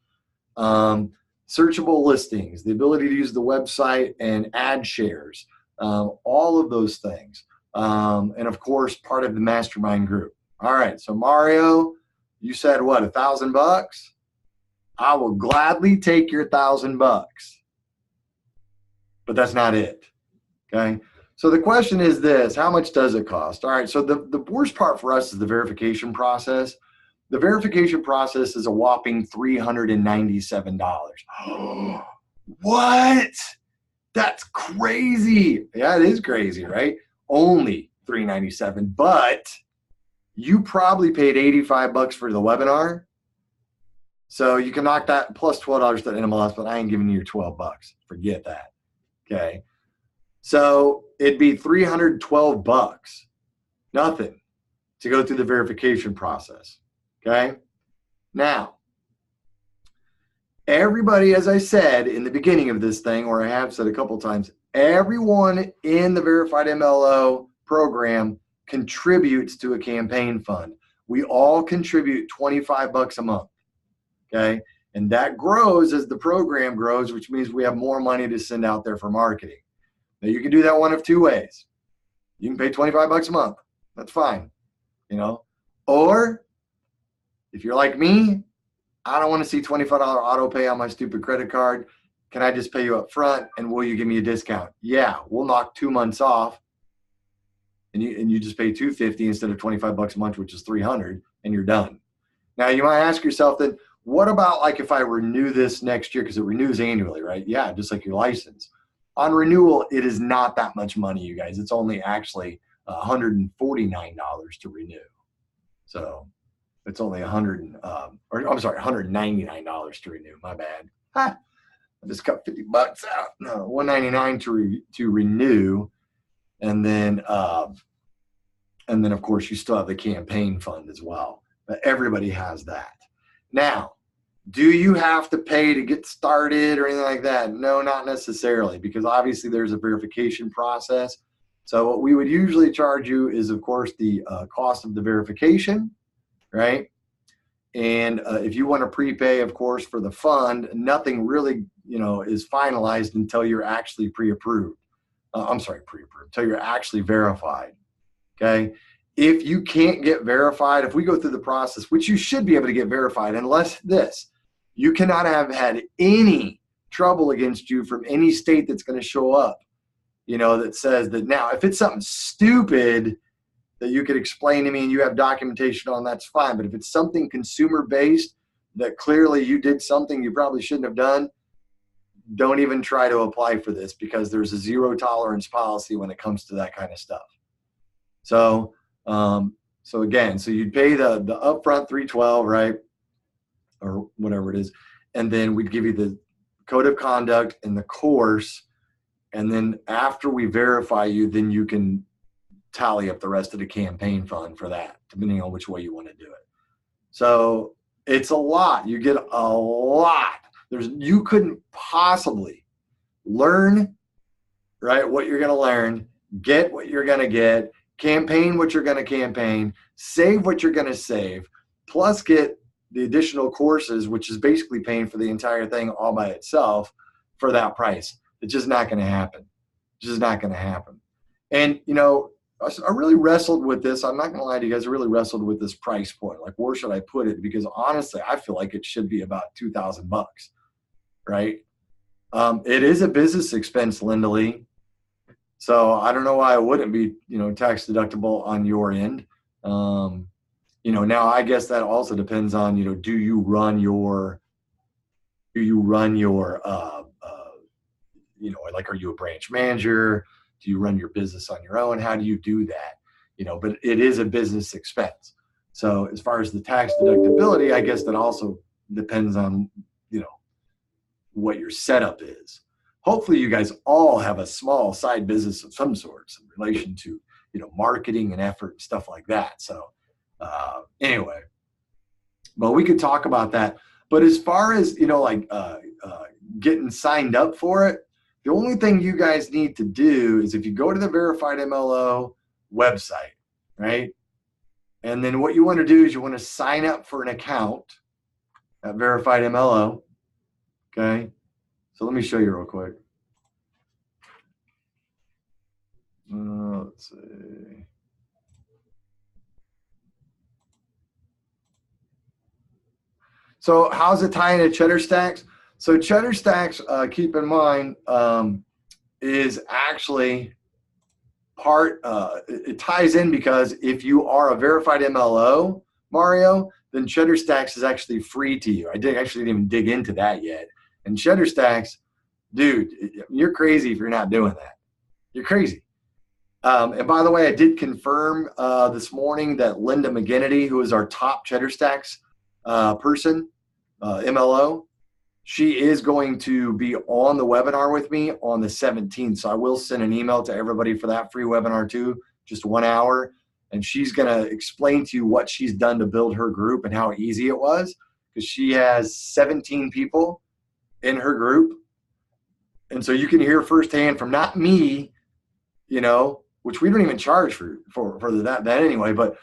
A: searchable listings, the ability to use the website and ad shares, all of those things. And of course, part of the mastermind group. All right, so Mario, you said what, $1,000? I will gladly take your $1,000, but that's not it, okay? So the question is this, how much does it cost? All right, so the worst part for us is the verification process. The verification process is a whopping $397. What? That's crazy. Yeah, it is crazy, right? Only $397, but you probably paid $85 for the webinar. So you can knock that plus $12 to NMLS, but I ain't giving you your $12. Forget that. Okay. So it'd be $312, nothing, to go through the verification process. Okay. Now, everybody, as I said in the beginning of this thing, or I have said a couple times, everyone in the Verified MLO program contributes to a campaign fund. We all contribute $25 a month, okay? And that grows as the program grows, which means we have more money to send out there for marketing. Now, you can do that one of two ways. You can pay $25 a month. That's fine, you know? Or if you're like me, I don't want to see $25 auto pay on my stupid credit card. Can I just pay you up front and will you give me a discount? Yeah, we'll knock 2 months off and you just pay $250 instead of $25 a month, which is $300, and you're done. Now you might ask yourself then, what about like if I renew this next year, because it renews annually, right? Yeah, just like your license. On renewal, it is not that much money, you guys. It's only actually $149 to renew. So it's only $199 to renew. My bad. I just cut $50 out. No, $199 to renew, and then of course you still have the campaign fund as well. But everybody has that. Now, do you have to pay to get started or anything like that? No, not necessarily, because obviously there's a verification process. So what we would usually charge you is, of course, the cost of the verification, right? And if you want to prepay, of course, for the fund, nothing really, is finalized until you're actually pre-approved. Pre-approved, until you're actually verified, okay? If you can't get verified, if we go through the process, which you should be able to get verified, unless you cannot have had any trouble against you from any state that's going to show up, that says that. Now, if it's something stupid that you could explain to me and you have documentation on, that's fine. But if it's something consumer-based that clearly you did something you probably shouldn't have done, don't even try to apply for this, because there's a zero tolerance policy when it comes to that kind of stuff. So again, you'd pay the upfront $312, right? Or whatever it is. And then we'd give you the code of conduct and the course. And then after we verify you, then you can tally up the rest of the campaign fund for that, depending on which way you want to do it. So it's a lot. You get a lot. You couldn't possibly learn, right, what you're going to learn, get what you're going to get, campaign what you're going to campaign, save what you're going to save, plus get the additional courses, which is basically paying for the entire thing all by itself for that price. It's just not going to happen. It's just not going to happen. And, I really wrestled with this. I'm not going to lie to you guys. I really wrestled with this price point. Like, where should I put it? Because honestly, I feel like it should be about $2,000, right? It is a business expense, Linda Lee. So I don't know why it wouldn't be, tax deductible on your end. Now I guess that also depends on, do you run your, like, are you a branch manager? Do you run your business on your own? How do you do that? But it is a business expense. So as far as the tax deductibility, I guess that also depends on, what your setup is. Hopefully you guys all have a small side business of some sorts in relation to, marketing and effort and stuff like that. So anyway, but we could talk about that. But as far as, getting signed up for it, the only thing you guys need to do is if you go to the VERIFIEDmlo website, right? And then what you want to do is you want to sign up for an account at VERIFIEDmlo, okay? So let me show you real quick. Let's see. So how's it tying to Cheddar Stacks? So Cheddar Stacks, keep in mind, is actually part, it ties in because if you are a VERIFIEDmlo, Mario, then Cheddar Stacks is actually free to you. I didn't even dig into that yet. And Cheddar Stacks, dude, you're crazy if you're not doing that. You're crazy. And by the way, I did confirm this morning that Linda McGinnity, who is our top Cheddar Stacks person, MLO, she is going to be on the webinar with me on the 17th. So I will send an email to everybody for that free webinar too, just 1 hour. And she's going to explain to you what she's done to build her group and how easy it was, because she has 17 people in her group. And so you can hear firsthand from not me, which we don't even charge for that anyway, but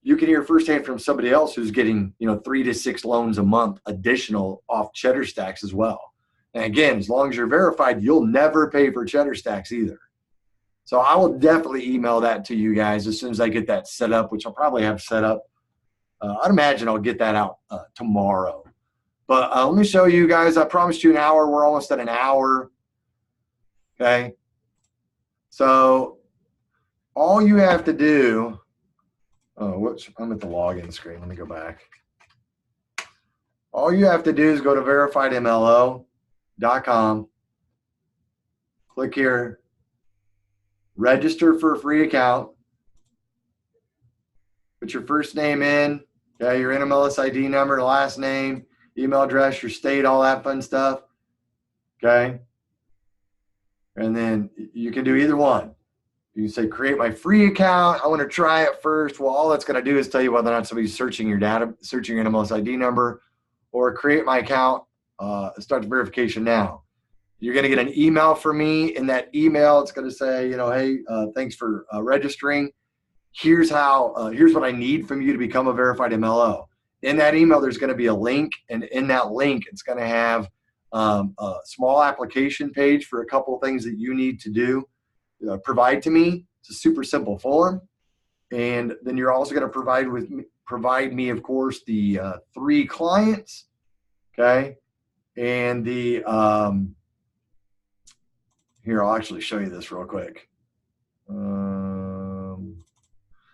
A: you can hear firsthand from somebody else who's getting 3 to 6 loans a month additional off Cheddar Stacks as well. And again, as long as you're verified, you'll never pay for Cheddar Stacks either. So I will definitely email that to you guys as soon as I get that set up, which I'll probably have set up. I'd imagine I'll get that out tomorrow. But let me show you guys. I promised you an hour. We're almost at an hour. Okay. So all you have to do, I'm at the login screen. Let me go back. All you have to do is go to VERIFIEDmlo.com. Click here, register for a free account. Put your first name in, okay, your NMLS ID number, last name, email address, your state, all that fun stuff. Okay. And then you can do either one. You can say, create my free account. I want to try it first. Well, all that's going to do is tell you whether or not somebody's searching your data, searching your NMLS ID number, or create my account, start the verification now. You're going to get an email from me. In that email, it's going to say, hey, thanks for registering. Here's what I need from you to become a verified MLO. In that email, there's going to be a link, and in that link, it's going to have a small application page for a couple of things that you need to do, provide to me. It's a super simple form, and then you're also going to provide me, of course, the 3 clients, okay, and the here, I'll actually show you this real quick.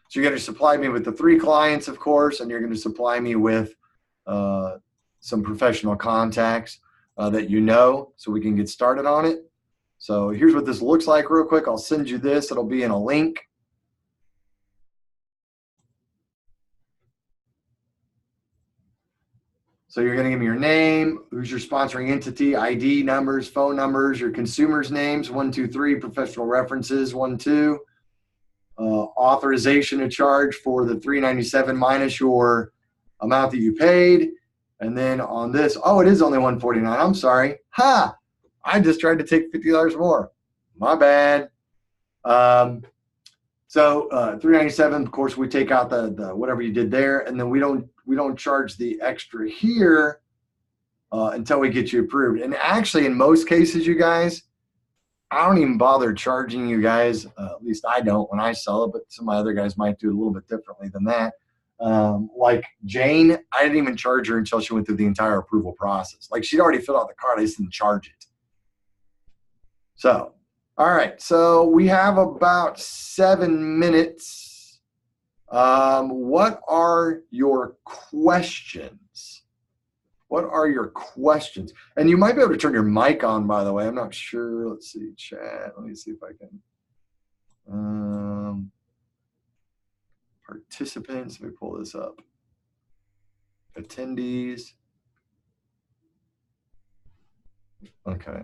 A: So you're going to supply me with the 3 clients, of course, and you're going to supply me with some professional contacts that so we can get started on it. So here's what this looks like real quick. I'll send you this. It'll be in a link. So you're going to give me your name, who's your sponsoring entity, ID numbers, phone numbers, your consumers' names, 1, 2, 3, professional references, 1, 2, authorization to charge for the $397 minus your amount that you paid. And then on this, oh, it is only $149. I'm sorry. Ha! I just tried to take $50 more. My bad. So $397, of course, we take out the whatever you did there, and then we don't charge the extra here until we get you approved. And actually, in most cases, you guys, I don't even bother charging you guys. At least I don't when I sell it, but some of my other guys might do it a little bit differently than that. Like Jane, I didn't even charge her until she went through the entire approval process. Like, she'd already filled out the card, I just didn't charge it. So, all right, so we have about 7 minutes. What are your questions? What are your questions? And you might be able to turn your mic on, by the way. I'm not sure. Let's see, chat. Let me see if I can. Participants, let me pull this up. Attendees. Okay.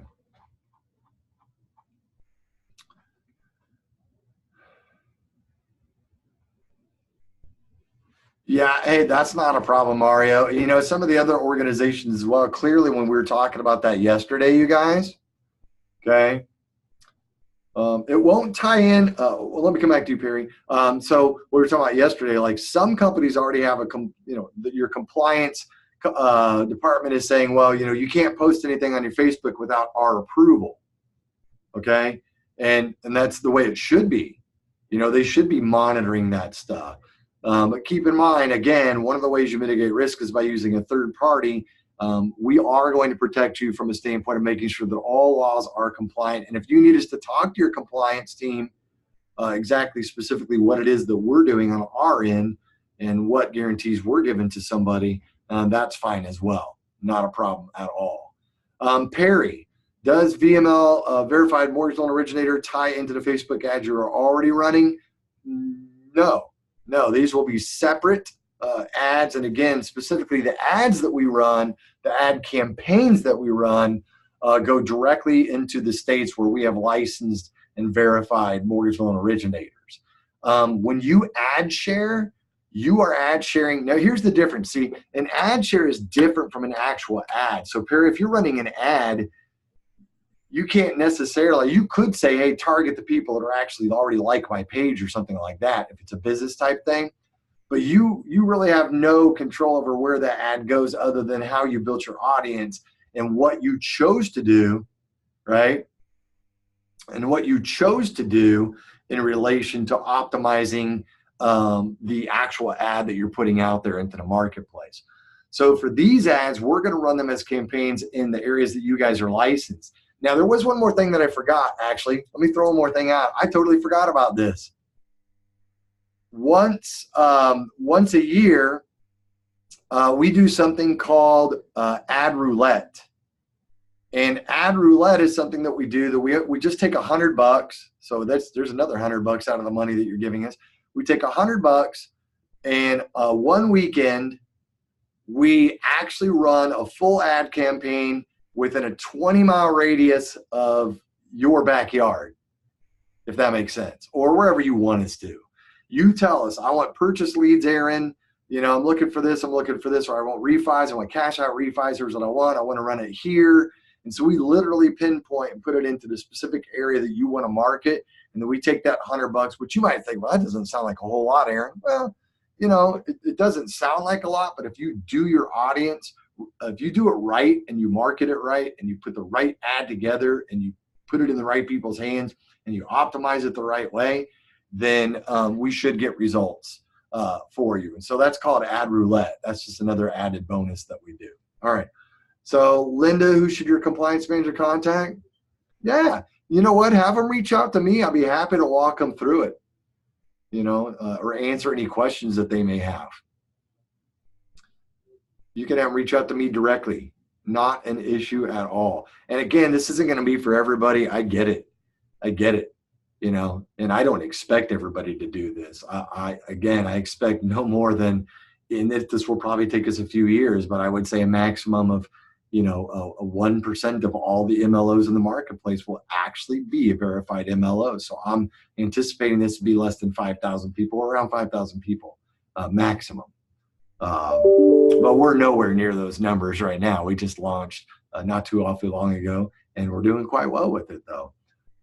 A: Yeah, hey, that's not a problem, Mario. Some of the other organizations as well, clearly when we were talking about that yesterday, you guys, okay, it won't tie in. Well, let me come back to you, Perry. So we were talking about yesterday, like some companies already have your compliance department is saying, well, you can't post anything on your Facebook without our approval, okay? And that's the way it should be. They should be monitoring that stuff. But keep in mind, again, one of the ways you mitigate risk is by using a third party. We are going to protect you from a standpoint of making sure that all laws are compliant. And if you need us to talk to your compliance team, exactly specifically what it is that we're doing on our end and what guarantees we're giving to somebody, that's fine as well. Not a problem at all. Perry, does VML, Verified Mortgage Loan Originator, tie into the Facebook ads you are already running? No, these will be separate ads. And again, specifically the ads that we run, the ad campaigns that we run go directly into the states where we have licensed and verified mortgage loan originators. When you ad share, you are ad sharing. Now, here's the difference. See, an ad share is different from an actual ad. So, Perry, if you're running an ad, you can't necessarily, you could say, hey, target the people that are actually already like my page or something like that if it's a business type thing. But you really have no control over where that ad goes other than how you built your audience and what you chose to do, right? And what you chose to do in relation to optimizing the actual ad that you're putting out there into the marketplace. So for these ads, we're going to run them as campaigns in the areas that you guys are licensed. Now, there was one more thing that I forgot, actually. Let me throw one more thing out. I totally forgot about this. Once a year, we do something called ad roulette. And ad roulette is something that we do that we just take $100. So there's another $100 out of the money that you're giving us. We take $100 and one weekend, we actually run a full ad campaign within a 20-mile radius of your backyard, if that makes sense, or wherever you want us to. You tell us, I want purchase leads, Aaron. I'm looking for this, or I want refis, I want cash out refis, here's what I want to run it here. And so we literally pinpoint and put it into the specific area that you want to market. And then we take that $100, which you might think, well, that doesn't sound like a whole lot, Aaron. Well, it doesn't sound like a lot, but if you do your audience, if you do it right and you market it right and you put the right ad together and you put it in the right people's hands and you optimize it the right way, then we should get results for you. And so that's called ad roulette. That's just another added bonus that we do. All right. So Linda, who should your compliance manager contact? Yeah. You know what? Have them reach out to me. I'll be happy to walk them through it, or answer any questions that they may have. You can have them reach out to me directly. Not an issue at all. And again, this isn't going to be for everybody. I get it. And I don't expect everybody to do this. I expect no more than, and this will probably take us a few years, but I would say a maximum of, a 1% of all the MLOs in the marketplace will actually be a verified MLO. So I'm anticipating this to be less than 5,000 people, or around 5,000 people maximum. But we're nowhere near those numbers right now. We just launched not too awfully long ago, and we're doing quite well with it, though.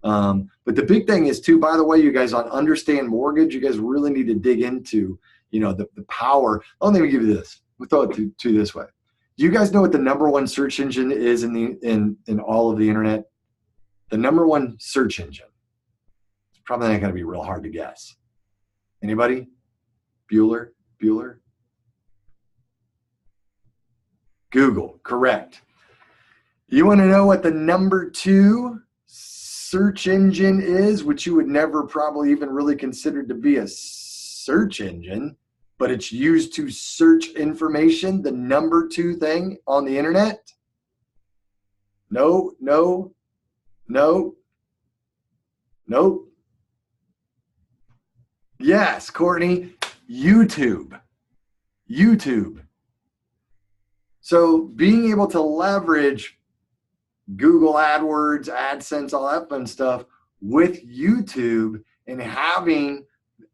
A: But the big thing is, too, by the way, you guys, on Understand Mortgage, you guys really need to dig into, the power. Oh, let me give you this. We'll throw it to you this way. Do you guys know what the #1 search engine is in all of the internet? The #1 search engine. It's probably not going to be real hard to guess. Anybody? Bueller? Google, correct. You want to know what the #2 search engine is, which you would never probably even really consider to be a search engine, but it's used to search information, the #2 thing on the internet? No. Yes, Courtney, YouTube. So being able to leverage Google AdWords, AdSense, all that fun stuff with YouTube, and having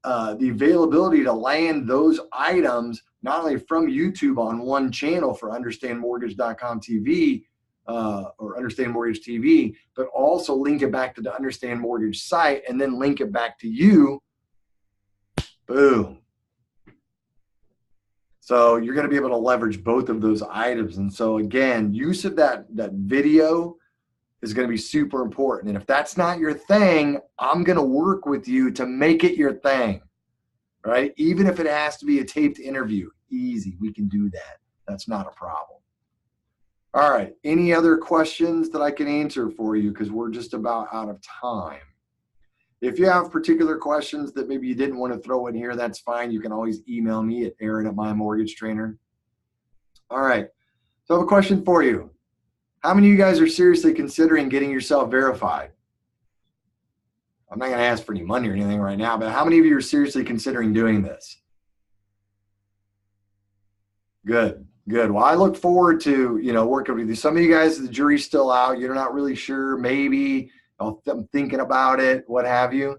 A: the availability to land those items not only from YouTube on one channel for understandmortgage.com TV or Understand Mortgage TV, but also link it back to the Understand Mortgage site and then link it back to you. Boom. So you're going to be able to leverage both of those items. And so again, use of that video is going to be super important. And if that's not your thing, I'm going to work with you to make it your thing, right? Even if it has to be a taped interview, easy. We can do that. That's not a problem. All right. Any other questions that I can answer for you? Because we're just about out of time. If you have particular questions that maybe you didn't want to throw in here, that's fine. You can always email me at Aaron@MyMortgageTrainer. All right. So I have a question for you. How many of you guys are seriously considering getting yourself verified? I'm not going to ask for any money or anything right now, but how many of you are seriously considering doing this? Good. Well, I look forward to, working with you. Some of you guys, the jury's still out. You're not really sure, maybe. I'm thinking about it, what have you.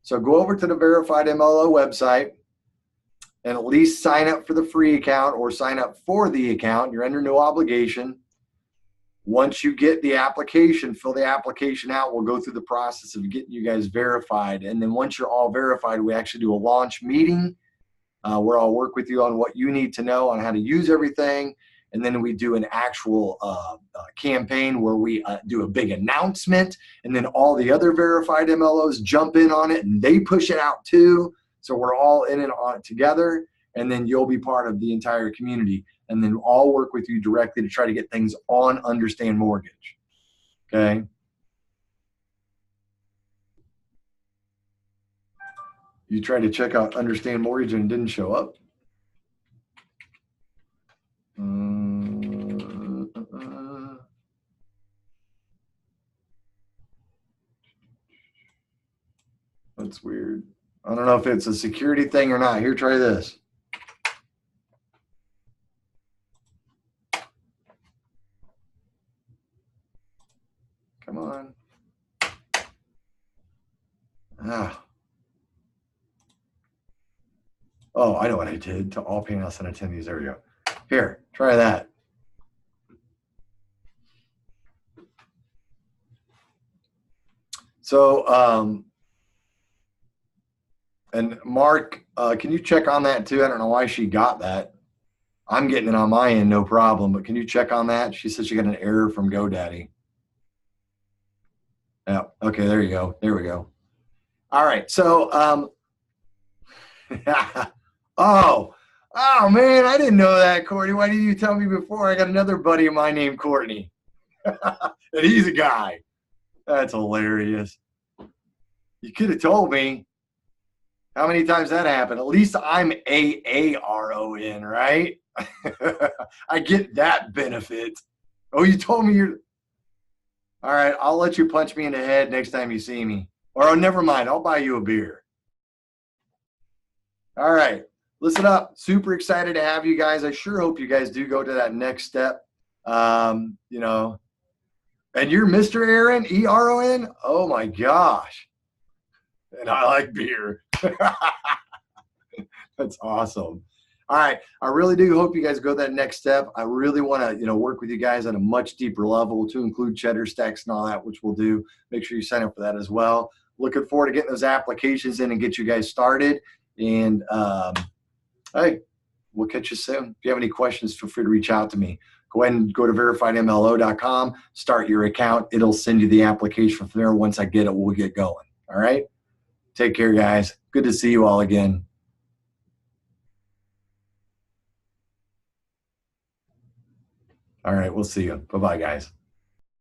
A: So go over to the Verified MLO website and at least sign up for the free account or sign up for the account. You're under no obligation. Once you get the application, fill the application out. We'll go through the process of getting you guys verified. And then once you're all verified, we actually do a launch meeting where I'll work with you on what you need to know on how to use everything. And then we do an actual campaign where we do a big announcement, and then all the other verified MLOs jump in on it and they push it out too. So we're all in and on it together. and then you'll be part of the entire community. And then I'll work with you directly to try to get things on Understand Mortgage. Okay. You tried to check out Understand Mortgage and it didn't show up. That's weird. I don't know if it's a security thing or not. Here, try this. Come on. Oh, I know what I did. To all panelists and attendees. There we go. Here, try that. So, and Mark, can you check on that too? I don't know why she got that. I'm getting it on my end, no problem. But can you check on that? She said she got an error from GoDaddy. Yeah. Okay. There you go. There we go. All right. So, oh man, I didn't know that, Courtney. Why didn't you tell me before? I got another buddy of mine named Courtney, and he's a guy. That's hilarious. You could have told me. How many times that happened? At least I'm AARON, right? I get that benefit. Oh, you told me you're. All right, I'll let you punch me in the head next time you see me. Or oh, never mind, I'll buy you a beer. All right, listen up. Super excited to have you guys. I sure hope you guys do go to that next step. You know, and you're Mr. Aaron, ERON? Oh my gosh. And I like beer. That's awesome. All right. I really do hope you guys go that next step. I really want to, you know, work with you guys on a much deeper level to include cheddar stacks and all that, which we'll do. Make sure you sign up for that as well. Looking forward to getting those applications in and get you guys started. And hey, we'll catch you soon. If you have any questions, feel free to reach out to me. Go ahead and go to VERIFIEDmlo.com, start your account. It'll send you the application from there. Once I get it, we'll get going. All right. Take care, guys. Good to see you all again. All right, we'll see you. Bye-bye, guys.